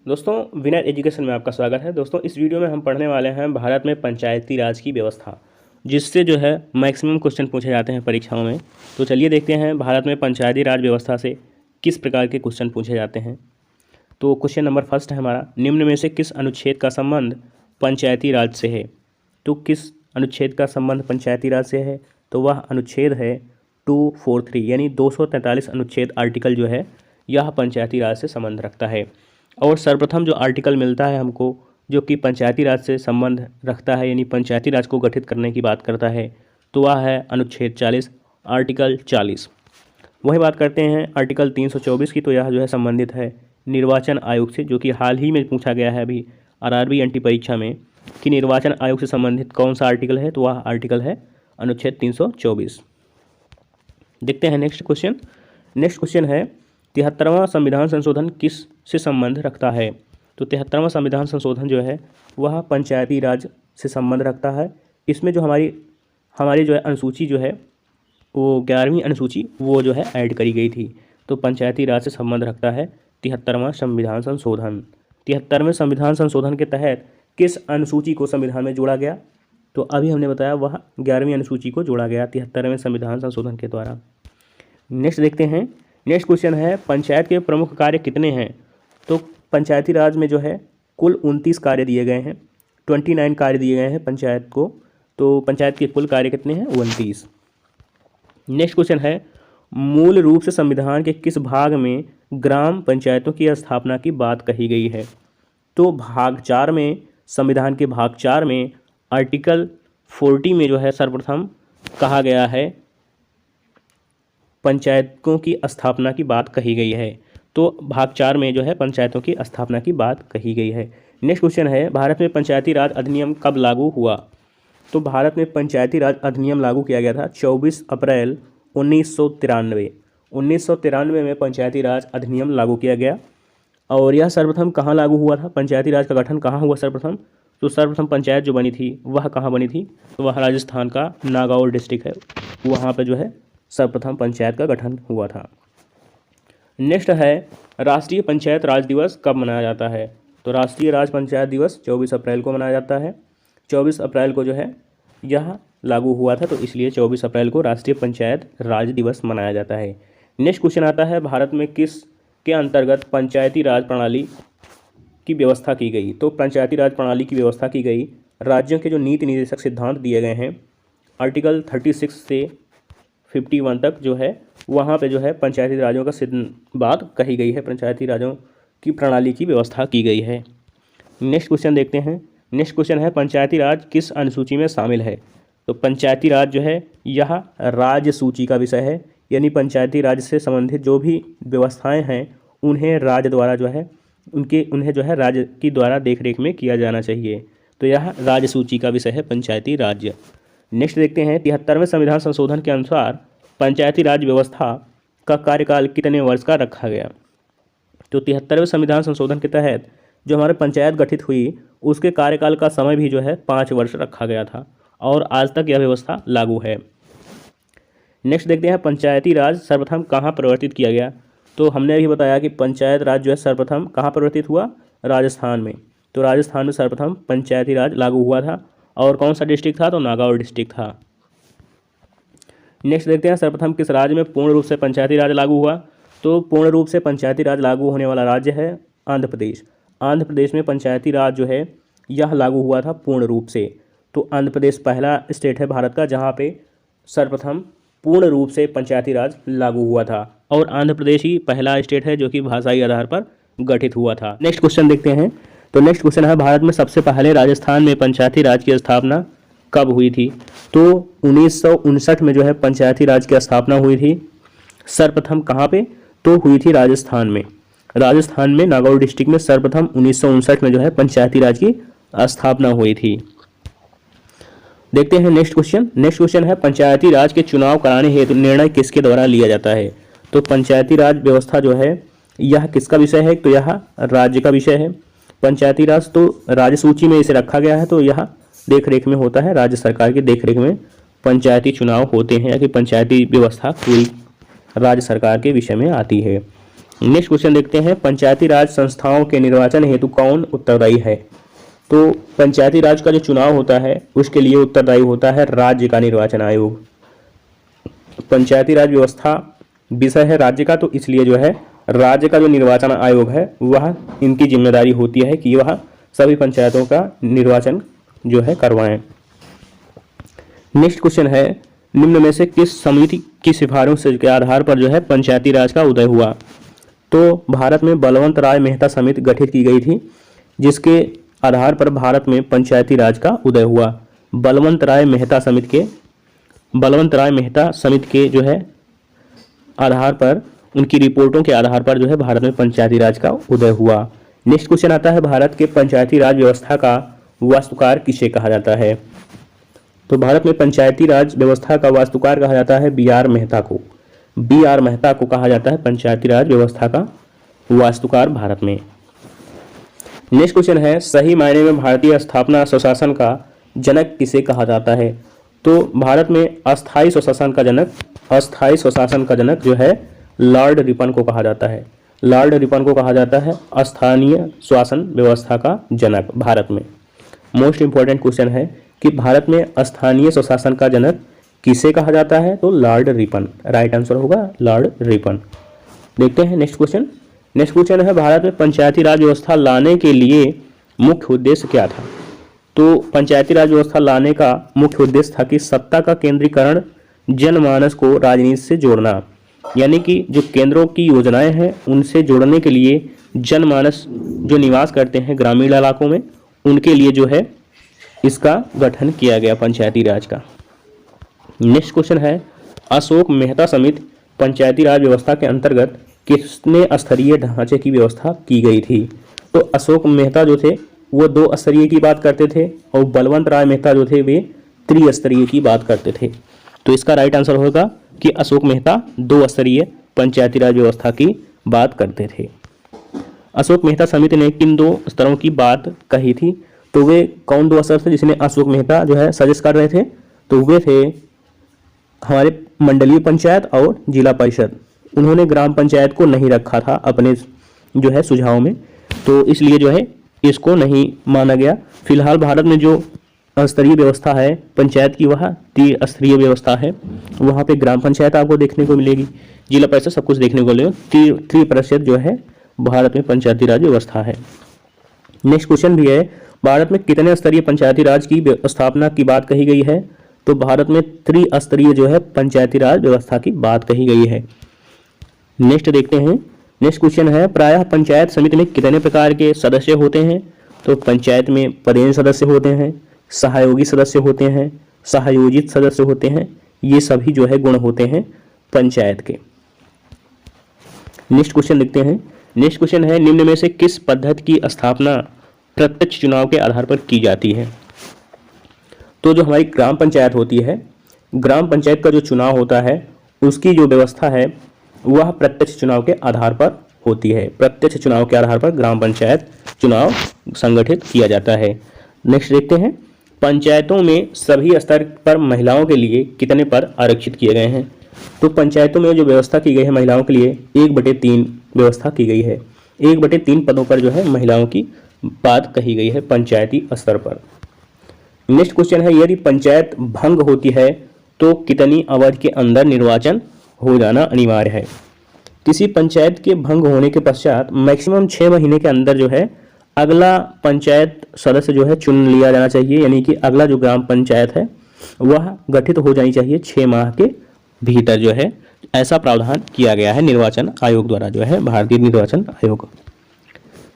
दोस्तों winner education में आपका स्वागत है। दोस्तों इस वीडियो में हम पढ़ने वाले हैं भारत में पंचायती राज की व्यवस्था, जिससे जो है मैक्सिमम क्वेश्चन पूछे जाते हैं परीक्षाओं में। तो चलिए देखते हैं भारत में पंचायती राज व्यवस्था से किस प्रकार के क्वेश्चन पूछे जाते हैं। तो क्वेश्चन नंबर फर्स्ट है हमारा, निम्न में से किस अनुच्छेद का संबंध पंचायती राज से है। तो किस अनुच्छेद का संबंध पंचायती राज से है, तो वह अनुच्छेद है 243 यानी 243 अनुच्छेद आर्टिकल जो है यह पंचायती राज से संबंध रखता है। और सर्वप्रथम जो आर्टिकल मिलता है हमको जो कि पंचायती राज से संबंध रखता है यानी पंचायती राज को गठित करने की बात करता है, तो वह है अनुच्छेद 40 आर्टिकल 40। वही बात करते हैं आर्टिकल 324 की, तो यह जो है संबंधित है निर्वाचन आयोग से, जो कि हाल ही में पूछा गया है अभी आरआरबी एनटी परीक्षा में कि निर्वाचन आयोग से संबंधित कौन सा आर्टिकल है, तो वह आर्टिकल है अनुच्छेद 324। देखते हैं नेक्स्ट क्वेश्चन। नेक्स्ट क्वेश्चन है 73वां संविधान संशोधन किस से संबंध रखता है। तो 73वां संविधान संशोधन जो है वह पंचायती राज से संबंध रखता है। इसमें जो हमारी जो है अनुसूची जो है वो 11वीं अनुसूची वो जो है ऐड करी गई थी। तो पंचायती राज से संबंध रखता है 73वां संविधान संशोधन। 73वें संविधान संशोधन के तहत किस अनुसूची को संविधान में जोड़ा गया, तो अभी हमने बताया वह 11वीं अनुसूची को जोड़ा गया 73वें संविधान संशोधन के द्वारा। नेक्स्ट देखते हैं। नेक्स्ट क्वेश्चन है पंचायत के प्रमुख कार्य कितने हैं। तो पंचायती राज में जो है कुल 29 कार्य दिए गए हैं, 29 कार्य दिए गए हैं पंचायत को। तो पंचायत के कुल कार्य कितने हैं, 29। नेक्स्ट क्वेश्चन है मूल रूप से संविधान के किस भाग में ग्राम पंचायतों की स्थापना की बात कही गई है। तो भाग 4 में, संविधान के भाग 4 में आर्टिकल 40 में जो है सर्वप्रथम कहा गया है पंचायतों की स्थापना की बात कही गई है। तो भाग 4 में जो है पंचायतों की स्थापना की बात कही गई है। नेक्स्ट क्वेश्चन है भारत में पंचायती राज अधिनियम कब लागू हुआ। तो भारत में पंचायती राज अधिनियम लागू किया गया था 24 अप्रैल 1993। 1993 में पंचायती राज अधिनियम लागू किया गया। और यह सर्वप्रथम कहाँ लागू हुआ था, पंचायती राज का गठन कहाँ हुआ सर्वप्रथम। तो सर्वप्रथम पंचायत जो बनी थी वह कहाँ बनी थी, तो वह राजस्थान का नागौर डिस्ट्रिक्ट है, वहाँ पर जो है सर्वप्रथम पंचायत का गठन हुआ था। नेक्स्ट है राष्ट्रीय पंचायत राज दिवस कब मनाया जाता है। तो राष्ट्रीय राज पंचायत दिवस 24 अप्रैल को मनाया जाता है। 24 अप्रैल को जो है यह लागू हुआ था, तो इसलिए 24 अप्रैल को राष्ट्रीय पंचायत राज दिवस मनाया जाता है। नेक्स्ट क्वेश्चन आता है भारत में किस के अंतर्गत पंचायती राज प्रणाली की व्यवस्था की गई। तो पंचायती राज प्रणाली की व्यवस्था की गई राज्यों के जो नीति निर्देशक सिद्धांत दिए गए हैं आर्टिकल 36 से 51 तक जो है वहाँ पे जो है पंचायती राजों का बात कही गई है, पंचायती राजों की प्रणाली की व्यवस्था की गई है। नेक्स्ट क्वेश्चन देखते हैं। नेक्स्ट क्वेश्चन है पंचायती राज किस अनुसूची में शामिल है। तो पंचायती राज जो है यह राज्य सूची का विषय है, यानी पंचायती राज से संबंधित जो भी व्यवस्थाएं हैं उन्हें राज्य द्वारा जो है उन्हें जो है राज्य की द्वारा देखरेख में किया जाना चाहिए। तो यह राज्य सूची का विषय है पंचायती राज्य। नेक्स्ट देखते हैं 73वें संविधान संशोधन के अनुसार पंचायती राज व्यवस्था का कार्यकाल कितने वर्ष का रखा गया। तो 73वें संविधान संशोधन के तहत जो हमारे पंचायत गठित हुई उसके कार्यकाल का समय भी जो है 5 वर्ष रखा गया था और आज तक यह व्यवस्था लागू है। नेक्स्ट देखते हैं पंचायती राज सर्वप्रथम कहाँ परिवर्तित किया गया। तो हमने अभी बताया कि पंचायत राज जो है सर्वप्रथम कहाँ परिवर्तित हुआ, राजस्थान में। तो राजस्थान में सर्वप्रथम पंचायती राज लागू हुआ था और कौन सा डिस्ट्रिक्ट था, तो नागौर डिस्ट्रिक्ट था। नेक्स्ट देखते हैं सर्वप्रथम किस राज्य में पूर्ण रूप से पंचायती राज लागू हुआ। तो पूर्ण रूप से पंचायती राज लागू होने वाला राज्य है आंध्र प्रदेश। आंध्र प्रदेश में पंचायती राज जो है यह लागू हुआ था पूर्ण रूप से। तो आंध्र प्रदेश पहला स्टेट है भारत का जहाँ पे सर्वप्रथम पूर्ण रूप से पंचायती राज लागू हुआ था और आंध्र प्रदेश ही पहला स्टेट है जो कि भाषाई आधार पर गठित हुआ था। नेक्स्ट क्वेश्चन देखते हैं। तो नेक्स्ट क्वेश्चन है भारत में सबसे पहले राजस्थान में पंचायती राज की स्थापना कब हुई थी। तो 1959 में जो है पंचायती राज की स्थापना हुई थी। सर्वप्रथम कहाँ पे, तो हुई थी राजस्थान में। राजस्थान में नागौर डिस्ट्रिक्ट में सर्वप्रथम 1959 में जो है पंचायती राज की स्थापना हुई थी। देखते हैं नेक्स्ट क्वेश्चन। नेक्स्ट क्वेश्चन है पंचायती राज के चुनाव कराने हेतु निर्णय किसके द्वारा लिया जाता है। तो पंचायती राज व्यवस्था जो है यह किसका विषय है, तो यह राज्य का विषय है। पंचायती राज तो राज्य सूची में इसे रखा गया है, तो यह देखरेख में होता है, राज्य सरकार की देखरेख में पंचायती चुनाव होते हैं या कि पंचायती व्यवस्था पूरी राज्य सरकार के विषय में आती है। नेक्स्ट क्वेश्चन देखते हैं, पंचायती राज संस्थाओं के निर्वाचन हेतु कौन उत्तरदायी है? तो पंचायती राज का जो चुनाव होता है उसके लिए उत्तरदायी होता है राज्य का निर्वाचन आयोग। पंचायती राज व्यवस्था विषय है राज्य का, तो इसलिए जो है राज्य का जो निर्वाचन आयोग है वह इनकी जिम्मेदारी होती है कि वह सभी पंचायतों का निर्वाचन जो है करवाएं। नेक्स्ट क्वेश्चन है, निम्न में से किस समिति की सिफारिश के आधार पर जो है पंचायती राज का उदय हुआ? तो भारत में बलवंत राय मेहता समिति गठित की गई थी, जिसके आधार पर भारत में पंचायती राज का उदय हुआ। बलवंत राय मेहता समिति के जो है आधार पर, उनकी रिपोर्टों के आधार पर जो है भारत में पंचायती राज का उदय हुआ। नेक्स्ट क्वेश्चन आता है, भारत के पंचायती राज व्यवस्था का वास्तुकार किसे कहा जाता है? तो भारत में पंचायती राज व्यवस्था का वास्तुकार कहा जाता है बी आर मेहता को। बी आर मेहता को कहा जाता है पंचायती राज व्यवस्था का वास्तुकार भारत में। नेक्स्ट क्वेश्चन है, सही मायने में भारतीय स्थापना स्वशासन का जनक किसे कहा जाता है? तो भारत में अस्थायी स्वशासन का जनक जो है लॉर्ड रिपन को कहा जाता है। लॉर्ड रिपन को कहा जाता है स्थानीय शासन व्यवस्था का जनक भारत में। मोस्ट इंपॉर्टेंट क्वेश्चन है कि भारत में स्थानीय स्वशासन का जनक किसे कहा जाता है? तो लॉर्ड रिपन, राइट आंसर होगा लॉर्ड रिपन। देखते हैं नेक्स्ट क्वेश्चन। नेक्स्ट क्वेश्चन है, भारत में पंचायती राज व्यवस्था लाने के लिए मुख्य उद्देश्य क्या था? तो पंचायती राज व्यवस्था लाने का मुख्य उद्देश्य था कि सत्ता का केंद्रीकरण जनमानस को राजनीति से जोड़ना, यानी कि जो केंद्रों की योजनाएं हैं उनसे जोड़ने के लिए जनमानस जो निवास करते हैं ग्रामीण इलाकों में, उनके लिए जो है इसका गठन किया गया पंचायती राज का। नेक्स्ट क्वेश्चन है, अशोक मेहता समिति पंचायती राज व्यवस्था के अंतर्गत कितने स्तरीय ढांचे की व्यवस्था की गई थी? तो अशोक मेहता जो थे वो 2 स्तरीय की बात करते थे और बलवंत राय मेहता जो थे वे त्रिस्तरीय की बात करते थे। तो इसका राइट आंसर होगा कि अशोक मेहता 2 स्तरीय पंचायती राज व्यवस्था की बात करते थे। अशोक मेहता समिति ने किन 2 स्तरों की बात कही थी? तो वे कौन 2 स्तर थे जिसमें अशोक मेहता जो है सजेस्ट कर रहे थे? तो वे थे हमारे मंडलीय पंचायत और जिला परिषद। उन्होंने ग्राम पंचायत को नहीं रखा था अपने जो है सुझाव में, तो इसलिए जो है इसको नहीं माना गया। फिलहाल भारत में जो स्तरीय व्यवस्था है पंचायत की वह त्रिस्तरीय व्यवस्था है। वहाँ पे ग्राम पंचायत आपको देखने को मिलेगी, जिला परिषद सब कुछ देखने को मिलेगा। 3% जो है भारत में पंचायती राज व्यवस्था है। नेक्स्ट क्वेश्चन भी है, भारत में कितने स्तरीय पंचायती राज की स्थापना की बात कही गई है? तो भारत में त्रिस्तरीय जो है पंचायती राज व्यवस्था की बात कही गई है। नेक्स्ट देखते हैं। नेक्स्ट क्वेश्चन है, प्रायः पंचायत समिति में कितने प्रकार के सदस्य होते हैं? तो पंचायत में पदेन सदस्य होते हैं, सहयोगी सदस्य होते हैं, सहयोजित सदस्य होते हैं, ये सभी जो है गुण होते हैं पंचायत के। नेक्स्ट क्वेश्चन देखते हैं। नेक्स्ट क्वेश्चन है, निम्न में से किस पद्धति की स्थापना प्रत्यक्ष चुनाव के आधार पर की जाती है? तो जो हमारी ग्राम पंचायत होती है, ग्राम पंचायत का जो चुनाव होता है उसकी जो व्यवस्था है वह प्रत्यक्ष चुनाव के आधार पर होती है। प्रत्यक्ष चुनाव के आधार पर ग्राम पंचायत चुनाव संगठित किया जाता है। नेक्स्ट देखते हैं, पंचायतों में सभी स्तर पर महिलाओं के लिए कितने पद आरक्षित किए गए हैं? तो पंचायतों में जो व्यवस्था की गई है महिलाओं के लिए 1/3 व्यवस्था की गई है। 1/3 पदों पर जो है महिलाओं की बात कही गई है पंचायती स्तर पर। नेक्स्ट क्वेश्चन है, यदि पंचायत भंग होती है तो कितनी अवधि के अंदर निर्वाचन हो जाना अनिवार्य है? किसी पंचायत के भंग होने के पश्चात मैक्सिमम 6 महीने के अंदर जो है अगला पंचायत सदस्य जो है चुन लिया जाना चाहिए, यानी कि अगला जो ग्राम पंचायत है वह गठित हो जानी चाहिए 6 माह के भीतर जो है। ऐसा प्रावधान किया गया है निर्वाचन आयोग द्वारा, जो है भारतीय निर्वाचन आयोग,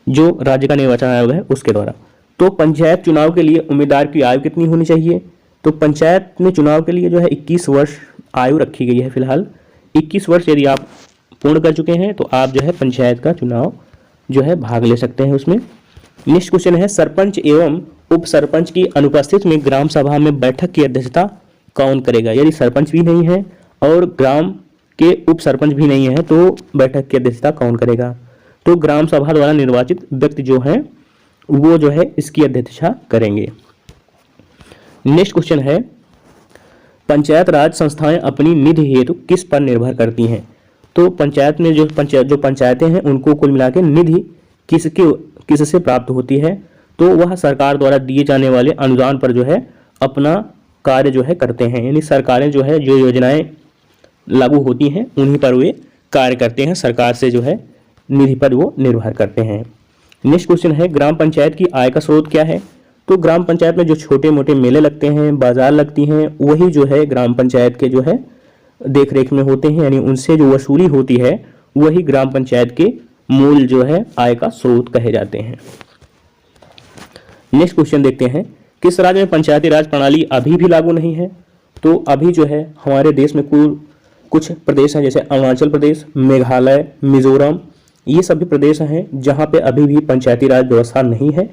जो राज्य का निर्वाचन आयोग है उसके द्वारा। तो पंचायत चुनाव के लिए उम्मीदवार की आयु कितनी होनी चाहिए? तो पंचायत में चुनाव के लिए जो है 21 वर्ष आयु रखी गई है। फिलहाल 21 वर्ष यदि आप पूर्ण कर चुके हैं तो आप जो है पंचायत का चुनाव जो है भाग ले सकते हैं उसमें। नेक्स्ट क्वेश्चन है, सरपंच एवं उप सरपंच की अनुपस्थिति में ग्राम सभा में बैठक की अध्यक्षता कौन करेगा? यदि सरपंच भी नहीं है और ग्राम के उप सरपंच भी नहीं है तो बैठक की अध्यक्षता कौन करेगा? तो ग्राम सभा द्वारा निर्वाचित व्यक्ति जो है वो जो है इसकी अध्यक्षता करेंगे। नेक्स्ट क्वेश्चन है, पंचायत राज संस्थाएं अपनी निधि हेतु किस पर निर्भर करती हैं? तो पंचायत में जो पंचायतें हैं उनको कुल मिला के निधि किससे प्राप्त होती है, तो वह सरकार द्वारा दिए जाने वाले अनुदान पर जो है अपना कार्य जो है करते हैं। यानी सरकारें जो है जो योजनाएं लागू होती हैं उन्हीं पर वे कार्य करते हैं, सरकार से जो है निधि पर वो निर्भर करते हैं। नेक्स्ट क्वेश्चन है ग्राम पंचायत की आय का स्रोत क्या है। तो ग्राम पंचायत में जो छोटे मोटे मेले लगते हैं, बाजार लगती हैं, वही जो है ग्राम पंचायत के जो है देख रेख में होते हैं, यानी उनसे जो वसूली होती है वही ग्राम पंचायत के मूल जो है आय का स्रोत कहे जाते हैं। नेक्स्ट क्वेश्चन देखते हैं किस राज्य में पंचायती राज प्रणाली अभी भी लागू नहीं है। तो अभी जो है हमारे देश में कुछ प्रदेश हैं जैसे अरुणाचल प्रदेश, मेघालय, मिजोरम, ये सभी प्रदेश हैं जहां पे अभी भी पंचायती राज व्यवस्था नहीं है।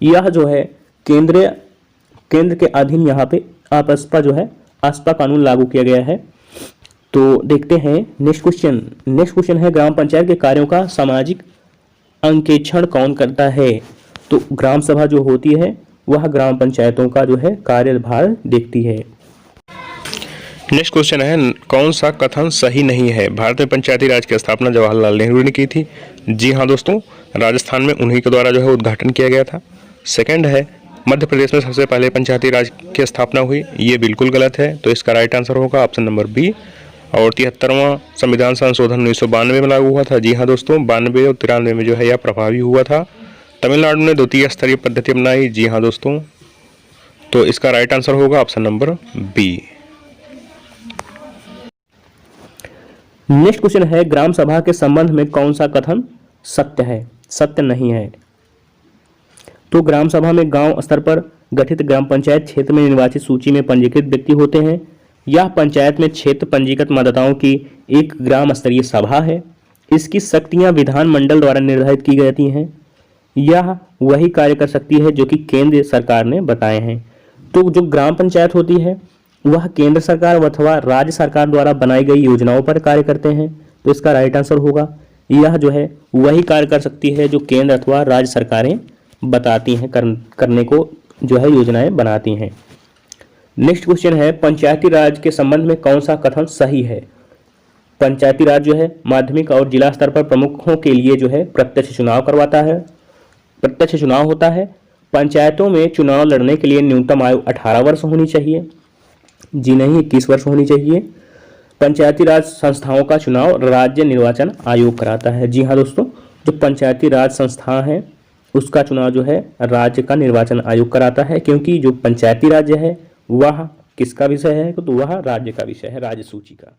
यह जो है केंद्र के अधीन यहाँ पे आपसपा जो है आसपा कानून लागू किया गया है। तो देखते हैं नेक्स्ट क्वेश्चन है ग्राम पंचायत के कार्यों का सामाजिक अंकेक्षण कौन करता है। तो ग्राम सभा जो होती है वह ग्राम पंचायतों का जो है कार्यभार देखती है। नेक्स्ट क्वेश्चन है कौन सा कथन सही नहीं है। भारत में पंचायती राज की स्थापना जवाहरलाल नेहरू ने की थी। जी हाँ दोस्तों, राजस्थान में उन्हीं के द्वारा जो है उद्घाटन किया गया था। सेकंड है मध्य प्रदेश में सबसे पहले पंचायती राज की स्थापना हुई, ये बिल्कुल गलत है। तो इसका राइट आंसर होगा ऑप्शन नंबर बी। और 73वां संविधान संशोधन 1992 में लागू हुआ था। जी हाँ दोस्तों, 92 और 93 में जो है यह प्रभावी हुआ था। तमिलनाडु ने द्वितीय स्तरीय पद्धति अपनाई। जी हाँ दोस्तों, तो इसका राइट आंसर होगा option number B. Next question है ग्राम सभा के संबंध में कौन सा कथन सत्य है, सत्य नहीं है। तो ग्राम सभा में गांव स्तर पर गठित ग्राम पंचायत क्षेत्र में निर्वाचित सूची में पंजीकृत व्यक्ति होते हैं। यह पंचायत में क्षेत्र पंजीकृत मतदाताओं की एक ग्राम स्तरीय सभा है। इसकी शक्तियां विधानमंडल द्वारा निर्धारित की जाती हैं। यह वही कार्य कर सकती है जो कि केंद्र सरकार ने बताए हैं। तो जो ग्राम पंचायत होती है वह केंद्र सरकार अथवा राज्य सरकार द्वारा बनाई गई योजनाओं पर कार्य करते हैं। तो इसका राइट आंसर होगा यह जो है वही कार्य कर सकती है जो केंद्र अथवा राज्य सरकारें बताती हैं करने को जो है योजनाएं बनाती हैं। नेक्स्ट क्वेश्चन है पंचायती राज के संबंध में कौन सा कथन सही है। पंचायती राज जो है माध्यमिक और जिला स्तर पर प्रमुखों के लिए जो है प्रत्यक्ष चुनाव होता है। पंचायतों में चुनाव लड़ने के लिए न्यूनतम आयु 18 वर्ष होनी चाहिए। जी नहीं, 21 वर्ष होनी चाहिए। पंचायती राज संस्थाओं का चुनाव राज्य निर्वाचन आयोग कराता है। जी हाँ दोस्तों, जो पंचायती राज संस्था है उसका चुनाव जो है राज्य का निर्वाचन आयोग कराता है, क्योंकि जो पंचायती राज्य है वह किसका विषय है, तो वह राज्य का विषय है, राज्य सूची का।